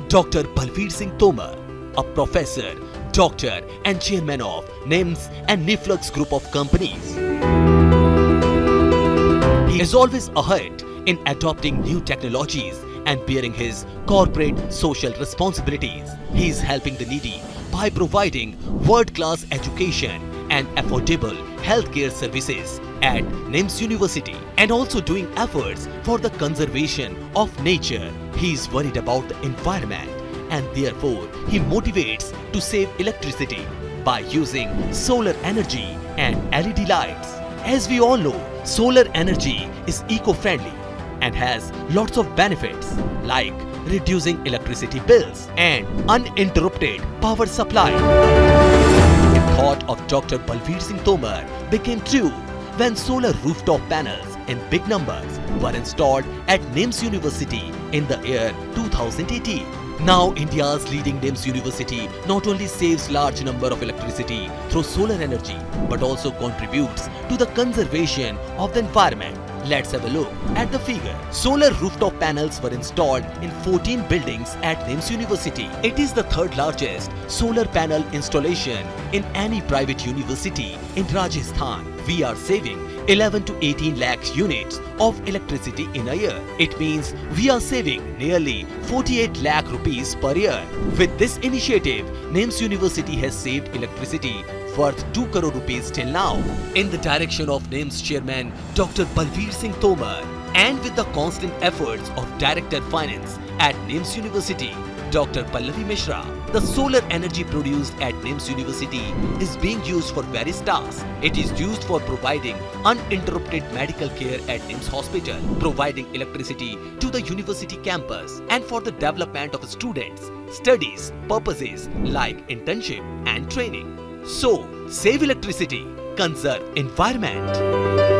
Dr. Balvir Singh Tomar, a professor, doctor and chairman of NIMS and Niflux group of companies. He is always ahead in adopting new technologies and bearing his corporate social responsibilities. He is helping the needy by providing world-class education and affordable healthcare services at NIMS University and also doing efforts for the conservation of nature. He is worried about the environment and therefore he motivates to save electricity by using solar energy and LED lights. As we all know, solar energy is eco-friendly and has lots of benefits like reducing electricity bills and uninterrupted power supply. The thought of Dr. Balvir Singh Tomar became true when solar rooftop panels in big numbers were installed at NIMS University in the year 2018. Now India's leading NIMS University not only saves large number of electricity through solar energy but also contributes to the conservation of the environment. Let's have a look at the figure. Solar rooftop panels were installed in 14 buildings at NIMS University. It is the third largest solar panel installation in any private university in Rajasthan. We are saving 11 to 18 lakhs units of electricity in a year. It means we are saving nearly 48 lakh rupees per year. With this initiative, NIMS University has saved electricity worth 2 crore rupees till now. In the direction of NIMS chairman Dr. Balvir Singh Tomar and with the constant efforts of Director Finance at NIMS University, Dr. Pallavi Mishra, the solar energy produced at NIMS University is being used for various tasks. It is used for providing uninterrupted medical care at NIMS Hospital, providing electricity to the university campus, and for the development of students' studies purposes like internship and training. So, save electricity, conserve environment.